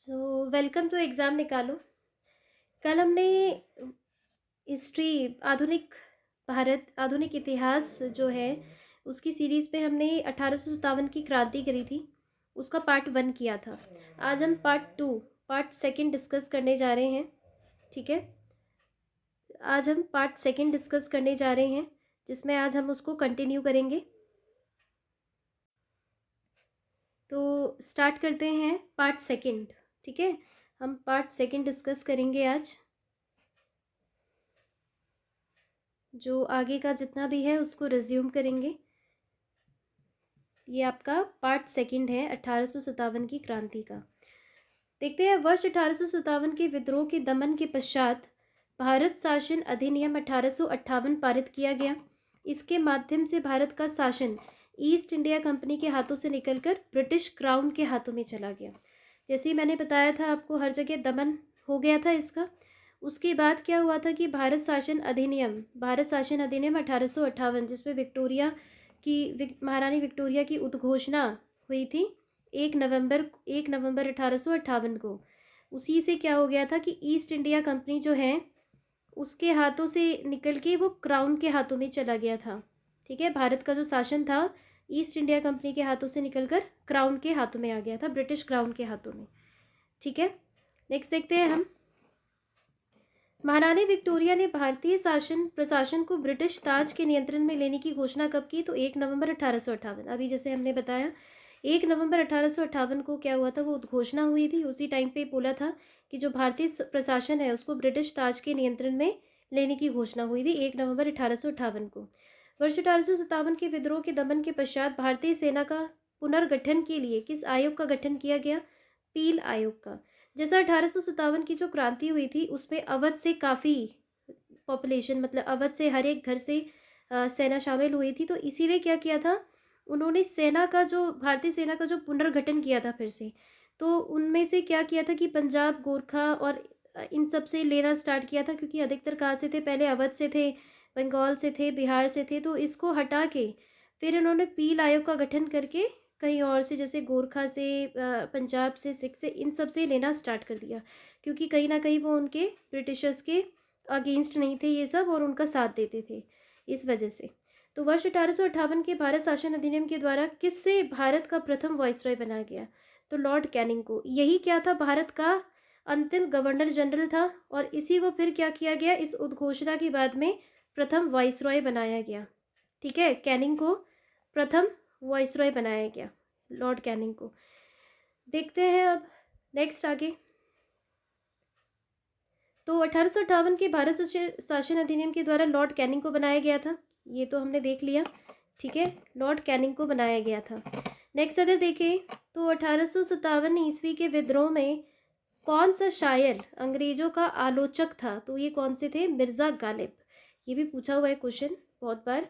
So welcome to exam निकालो। कल हमने हिस्ट्री, आधुनिक भारत, आधुनिक इतिहास जो है उसकी सीरीज़ पे हमने 1857 की क्रांति करी थी। उसका पार्ट 1 किया था। आज हम पार्ट 2, पार्ट सेकंड डिस्कस करने जा रहे हैं। ठीक है, आज हम पार्ट सेकंड डिस्कस करने जा रहे हैं जिसमें आज हम उसको कंटिन्यू करेंगे। तो स्टार्ट करते हैं पार्ट सेकंड। ठीक है, हम पार्ट सेकंड डिस्कस करेंगे आज। जो आगे का जितना भी है उसको रिज्यूम करेंगे। ये आपका पार्ट सेकंड है 1857 की क्रांति का। देखते हैं, वर्ष 1857 के विद्रोह के दमन के पश्चात भारत शासन अधिनियम 1858 पारित किया गया। इसके माध्यम से भारत का शासन ईस्ट इंडिया कंपनी के हाथों से निकलकर ब्रिटिश क्राउन के हाथों में चला गया। जैसे ही मैंने बताया था आपको, हर जगह दमन हो गया था इसका। उसके बाद क्या हुआ था कि भारत शासन अधिनियम 1858, जिसमें महारानी विक्टोरिया की उद्घोषणा हुई थी 1 नवंबर 1858 को। उसी से क्या हो गया था कि ईस्ट इंडिया कंपनी जो है उसके हाथों से निकल के वो क्राउन के हाथों में चला गया था। ठीक है, भारत का जो शासन था ईस्ट इंडिया कंपनी के हाथों से निकलकर क्राउन के हाथों में आ गया था, ब्रिटिश क्राउन के हाथों में। ठीक है, नेक्स्ट देखते हैं हम। महारानी विक्टोरिया ने भारतीय शासन प्रशासन को ब्रिटिश ताज के नियंत्रण में लेने की घोषणा कब की? तो 1 नवंबर 1858। अभी जैसे हमने बताया 1 नवंबर 1858 को क्या हुआ था, वो उद्घोषणा हुई थी। उसी टाइम पे बोला था कि जो भारतीय प्रशासन है उसको ब्रिटिश ताज के नियंत्रण में लेने की घोषणा हुई थी 1 नवंबर 1858 को। वर्ष 1857 के विद्रोह के दमन के पश्चात भारतीय सेना का पुनर्गठन के लिए किस आयोग का गठन किया गया? पील आयोग का। जैसा 1857 की जो क्रांति हुई थी उसमें अवध से काफ़ी पॉपुलेशन, मतलब अवध से हर एक घर से सेना शामिल हुई थी। तो इसीलिए क्या किया था उन्होंने, भारतीय सेना का जो पुनर्गठन किया था फिर से, तो उनमें से क्या किया था कि पंजाब, गोरखा और इन सब से लेना स्टार्ट किया था, क्योंकि अधिकतर कहाँ से थे, पहले अवध से थे, बंगाल से थे, बिहार से थे। तो इसको हटा के फिर इन्होंने पील आयोग का गठन करके कहीं और से, जैसे गोरखा से, पंजाब से, सिख से, इन सब से लेना स्टार्ट कर दिया, क्योंकि कहीं ना कहीं वो उनके ब्रिटिशर्स के अगेंस्ट नहीं थे ये सब, और उनका साथ देते थे इस वजह से। तो वर्ष 1858 के भारत शासन अधिनियम के द्वारा किससे भारत का प्रथम वाइसरॉय बनाया गया? तो लॉर्ड कैनिंग को। यही क्या था, भारत का अंतिम गवर्नर जनरल था, और इसी को फिर क्या किया गया, इस उद्घोषणा के बाद में प्रथम वाइसरॉय बनाया गया। ठीक है, कैनिंग को प्रथम वाइसरॉय बनाया गया, लॉर्ड कैनिंग को। देखते हैं अब नेक्स्ट आगे। तो 1858 के भारत शासन अधिनियम के द्वारा लॉर्ड कैनिंग को बनाया गया था, ये तो हमने देख लिया। ठीक है, लॉर्ड कैनिंग को बनाया गया था। नेक्स्ट अगर देखें तो 1857 ईस्वी के विद्रोह में कौन सा शायर अंग्रेजों का आलोचक था? तो ये कौन से थे? मिर्ज़ा गालिब। ये भी पूछा हुआ है क्वेश्चन बहुत बार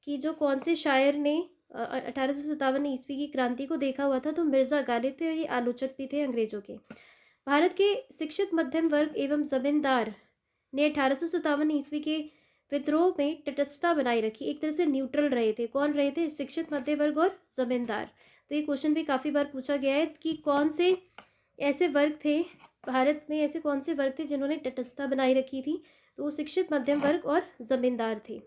कि जो कौन से शायर ने 1857 ईस्वी की क्रांति को देखा हुआ था, तो मिर्ज़ा गालिब थे, और ये आलोचक भी थे अंग्रेजों के। भारत के शिक्षित मध्यम वर्ग एवं जमींदार ने 1857 ईस्वी के विद्रोह में तटस्थता बनाए रखी, एक तरह से न्यूट्रल रहे थे। कौन रहे थे? शिक्षित मध्य वर्ग और जमींदार। तो ये क्वेश्चन भी काफ़ी बार पूछा गया है कि कौन से ऐसे वर्ग थे भारत में, ऐसे कौन से वर्ग थे जिन्होंने तटस्थता बनाई रखी थी? तो वो शिक्षित मध्यम वर्ग और जमींदार थे।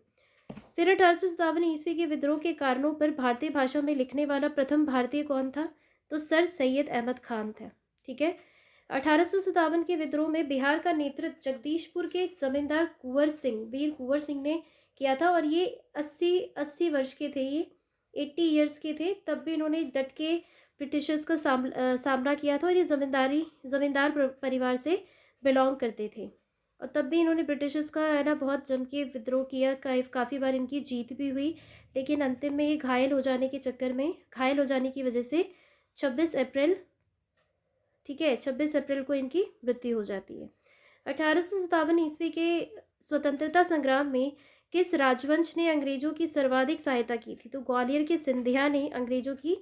फिर 1857 ईस्वी के विद्रोह के कारणों पर भारतीय भाषा में लिखने वाला प्रथम भारतीय कौन था? तो सर सैयद अहमद खान था। ठीक है, 1857 के विद्रोह में बिहार का नेतृत्व जगदीशपुर के जमींदार वीर कुंवर सिंह ने किया था, और ये 80 वर्ष के थे, ये 80 ईयर्स के थे। तब भी इन्होंने डट के ब्रिटिशर्स का सामना किया था, और ये जमींदार परिवार से बिलोंग करते थे। और तब भी इन्होंने ब्रिटिशर्स का है ना बहुत जम के विद्रोह किया, काफ़ी बार इनकी जीत भी हुई, लेकिन अंतिम में ये घायल हो जाने की वजह से 26 अप्रैल, ठीक है, 26 अप्रैल को इनकी मृत्यु हो जाती है। 1857 ईस्वी के स्वतंत्रता संग्राम में किस राजवंश ने अंग्रेजों की सर्वाधिक सहायता की थी? तो ग्वालियर के सिंधिया ने अंग्रेजों की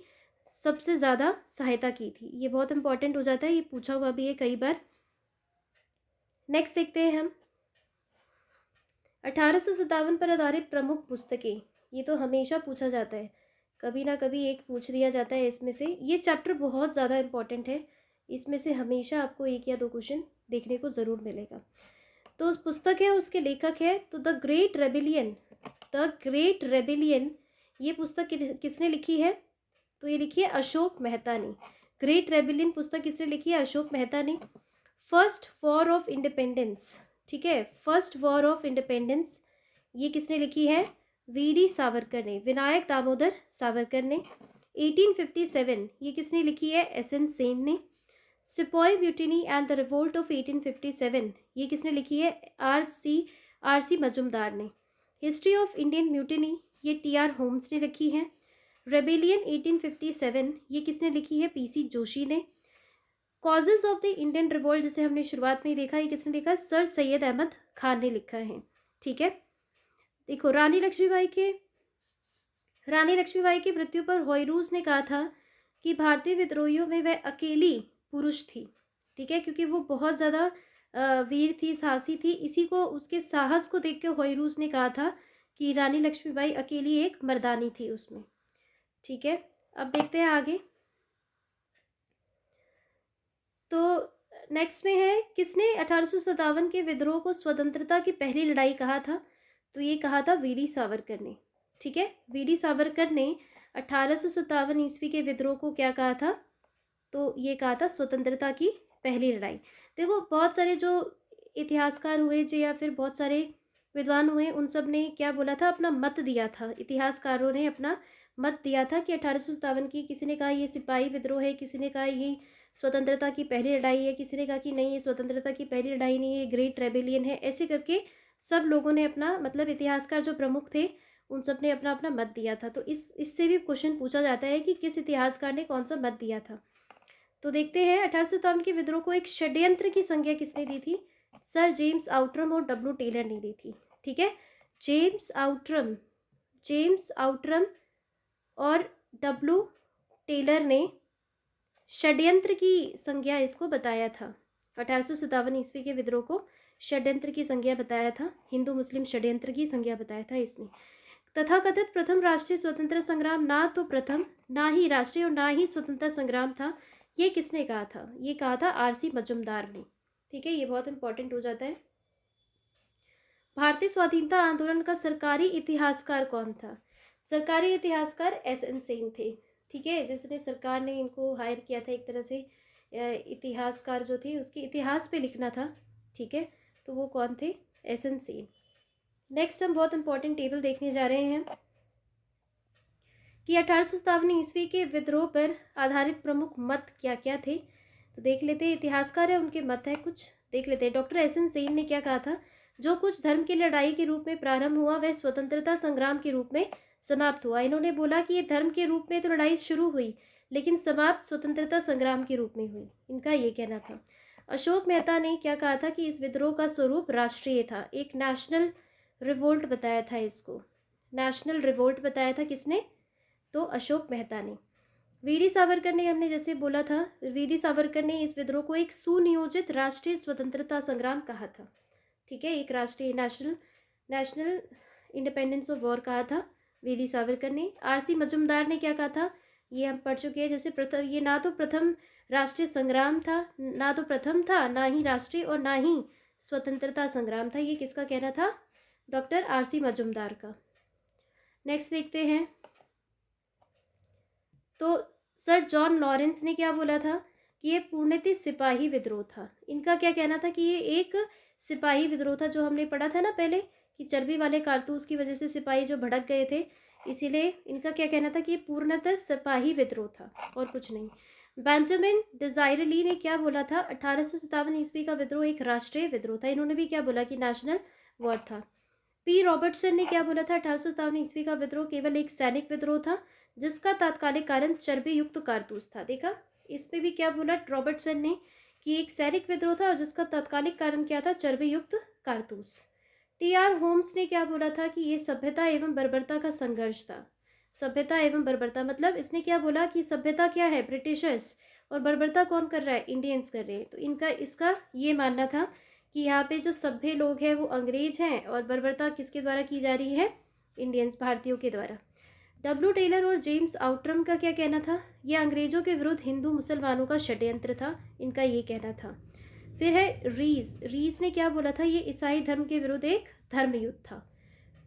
सबसे ज़्यादा सहायता की थी। ये बहुत इंपॉर्टेंट हो जाता है, ये पूछा हुआ भी है कई बार। नेक्स्ट देखते हैं हम 1857 पर आधारित प्रमुख पुस्तकें। ये तो हमेशा पूछा जाता है, कभी ना कभी एक पूछ दिया जाता है इसमें से। ये चैप्टर बहुत ज़्यादा इंपॉर्टेंट है, इसमें से हमेशा आपको 1 या 2 क्वेश्चन देखने को ज़रूर मिलेगा। तो उस पुस्तक है, उसके लेखक है तो the great rebellion, the great rebellion, ये पुस्तक किसने लिखी है? तो ये लिखी है अशोक मेहता ने। ग्रेट रेबिलियन पुस्तक किसने लिखी है? अशोक मेहता ने। फर्स्ट वॉर ऑफ इंडिपेंडेंस, ठीक है, फर्स्ट वॉर ऑफ इंडिपेंडेंस, ये किसने लिखी है? वीडी सावरकर ने, विनायक दामोदर सावरकर ने। 1857, ये किसने लिखी है? एसएन सेन ने। Sepoy mutiny and the revolt of 1857, ये किसने लिखी है? आर सी मजुमदार ने। हिस्ट्री ऑफ इंडियन म्यूटिनी, ये टीआर होम्स ने लिखी है। रेबेलियन 1857, ये किसने लिखी है? पीसी जोशी ने। Causes of the Indian revolt, जिसे हमने शुरुआत में ही देखा, ये किसने लिखा? सर सैयद अहमद खान ने लिखा है, ठीक है। देखो, रानी लक्ष्मीबाई की मृत्यु पर होयरूज ने कहा था कि भारतीय विद्रोहियों में वह अकेली पुरुष थी, ठीक है, क्योंकि वो बहुत ज़्यादा वीर थी, साहसी थी। इसी को, उसके साहस को देख के होयरूज ने कहा था कि रानी लक्ष्मीबाई अकेली एक मर्दानी थी उसमें, ठीक है। अब देखते हैं आगे। तो नेक्स्ट में है, किसने 1857 के विद्रोह को स्वतंत्रता की पहली लड़ाई कहा था? तो ये कहा था वीडी सावरकर ने, ठीक है। वीडी सावरकर ने 1857 ईस्वी के विद्रोह को क्या कहा था? तो ये कहा था स्वतंत्रता की पहली लड़ाई। देखो, बहुत सारे जो इतिहासकार हुए जो, या फिर बहुत सारे विद्वान हुए, उन सब ने क्या बोला था? अपना मत दिया था। इतिहासकारों ने अपना मत दिया था कि 1857 की, किसी ने कहा ये सिपाही विद्रोह है, किसी ने कहा ये स्वतंत्रता की पहली लड़ाई है, किसी ने कहा कि नहीं ये स्वतंत्रता की पहली लड़ाई नहीं है, ये ग्रेट रेबेलियन है। ऐसे करके सब लोगों ने अपना, मतलब इतिहासकार जो प्रमुख थे उन सब ने अपना अपना मत दिया था। तो इससे भी क्वेश्चन पूछा जाता है कि किस इतिहासकार ने कौन सा मत दिया था। तो देखते हैं, 1857 के विद्रोह को एक षड्यंत्र की संज्ञा किसने दी थी? सर जेम्स आउट्रम और डब्ल्यू टेलर ने दी थी, ठीक है। जेम्स आउट्रम और डब्ल्यू टेलर ने षड्यंत्र की संज्ञा इसको बताया था। 1857 ईस्वी के विद्रोह को षड्यंत्र की संज्ञा बताया था, हिंदू मुस्लिम षड्यंत्र की संज्ञा बताया था इसने। तथाकथित प्रथम राष्ट्रीय स्वतंत्रता संग्राम ना तो प्रथम, ना ही राष्ट्रीय और ना ही स्वतंत्रता संग्राम था, ये किसने कहा था? ये कहा था आरसी मजुमदार ने, ठीक है। ये बहुत इंपॉर्टेंट हो जाता है। भारतीय स्वाधीनता आंदोलन का सरकारी इतिहासकार कौन था? सरकारी इतिहासकार एसएन सेन थे, ठीक है, जिसने, सरकार ने इनको हायर किया था एक तरह से, इतिहासकार जो थे उसके इतिहास पे लिखना था, ठीक है। तो वो कौन थे? एसएन सेन। नेक्स्ट हम बहुत इंपॉर्टेंट टेबल देखने जा रहे हैं कि 1857 ईस्वी के विद्रोह पर आधारित प्रमुख मत क्या क्या थे। तो देख लेते हैं, इतिहासकार है उनके मत है कुछ, देख लेते हैं। डॉक्टर एसएन सेन ने क्या कहा था? जो कुछ धर्म की लड़ाई के रूप में प्रारंभ हुआ वह स्वतंत्रता संग्राम के रूप में समाप्त हुआ। इन्होंने बोला कि ये धर्म के रूप में तो लड़ाई शुरू हुई, लेकिन समाप्त स्वतंत्रता संग्राम के रूप में हुई, इनका ये कहना था। अशोक मेहता ने क्या कहा था? कि इस विद्रोह का स्वरूप राष्ट्रीय था, एक नेशनल रिवोल्ट बताया था इसको, नेशनल रिवोल्ट बताया था। किसने? तो अशोक मेहता ने। वीडी सावरकर ने, हमने जैसे बोला था, वीडी सावरकर ने इस विद्रोह को एक सुनियोजित राष्ट्रीय स्वतंत्रता संग्राम कहा था, ठीक है, एक राष्ट्रीय नेशनल इंडिपेंडेंस ऑफ वॉर कहा था वीडी सावरकर ने। आरसी मजुमदार ने क्या कहा था? ये हम पढ़ चुके हैं, जैसे प्रथम, ये ना तो प्रथम राष्ट्रीय संग्राम था, ना तो प्रथम था, ना ही राष्ट्रीय और ना ही स्वतंत्रता संग्राम था। ये किसका कहना था? डॉक्टर आरसी मजुमदार का। नेक्स्ट देखते हैं, तो सर जॉन लॉरेंस ने क्या बोला था? कि ये पूर्णतः सिपाही विद्रोह था। इनका क्या कहना था? कि ये एक सिपाही विद्रोह था, जो हमने पढ़ा था ना पहले कि चर्बी वाले कारतूस की वजह से सिपाही जो भड़क गए थे, इसीलिए इनका क्या कहना था? कि ये पूर्णतः सिपाही विद्रोह था और कुछ नहीं। बेंजामिन डिजायरली ने क्या बोला था? 1857 ईस्वी का विद्रोह एक राष्ट्रीय विद्रोह था। इन्होंने भी क्या बोला? कि नेशनल वॉर था। पी रॉबर्टसन ने क्या बोला था? 1857 ईस्वी का विद्रोह केवल एक सैनिक विद्रोह था, जिसका तात्कालिक कारण चर्बी युक्त कारतूस था। देखा, इसमें भी क्या बोला रॉबर्टसन ने? कि एक सैनिक विद्रोह था और जिसका तात्कालिक कारण क्या था? चर्बी युक्त कारतूस। टीआर होम्स ने क्या बोला था? कि ये सभ्यता एवं बर्बरता का संघर्ष था। सभ्यता एवं बर्बरता मतलब इसने क्या बोला? कि सभ्यता क्या है? ब्रिटिशर्स, और बर्बरता कौन कर रहा है? इंडियंस कर रहे हैं। तो इसका ये मानना था कि यहाँ पे जो सभ्य लोग हैं वो अंग्रेज हैं और बर्बरता किसके द्वारा की जा रही है? इंडियंस, भारतीयों के द्वारा। डब्ल्यू टेलर और जेम्स आउटरम का क्या कहना था? ये अंग्रेजों के विरुद्ध हिंदू मुसलमानों का षड्यंत्र था, इनका ये कहना था। फिर है रीस ने क्या बोला था? ये ईसाई धर्म के विरुद्ध एक धर्म युद्ध था।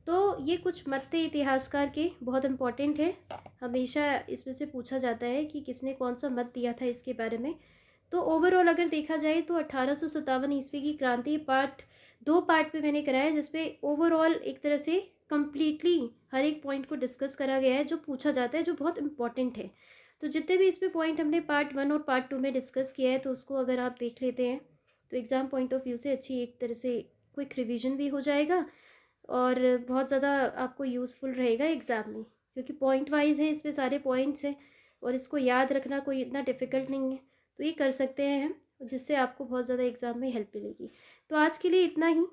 तो ये कुछ मत थे इतिहासकार के, बहुत इंपॉर्टेंट है, हमेशा इसमें से पूछा जाता है कि किसने कौन सा मत दिया था इसके बारे में। तो ओवरऑल अगर देखा जाए तो 1857 ईस्वी की क्रांति दो पार्ट में मैंने कराया, जिसपे ओवरऑल एक तरह से कम्प्लीटली हर एक पॉइंट को डिस्कस करा गया है जो पूछा जाता है, जो बहुत इंपॉर्टेंट है। तो जितने भी इसमें पॉइंट हमने पार्ट 1 और पार्ट 2 में डिस्कस किया है, तो उसको अगर आप देख लेते हैं तो एग्ज़ाम पॉइंट ऑफ व्यू से अच्छी एक तरह से क्विक रिवीजन भी हो जाएगा और बहुत ज़्यादा आपको यूज़फुल रहेगा एग्ज़ाम में, क्योंकि पॉइंट वाइज है, इसमें सारे पॉइंट्स हैं और इसको याद रखना कोई इतना डिफ़िकल्ट नहीं है। तो ये कर सकते हैं हम, जिससे आपको बहुत ज़्यादा एग्ज़ाम में हेल्प मिलेगी। तो आज के लिए इतना ही।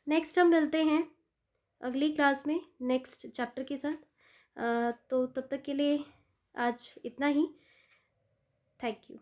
नेक्स्ट हम मिलते हैं अगली क्लास में नेक्स्ट चैप्टर के साथ। तो तब तक के लिए आज इतना ही। Thank you.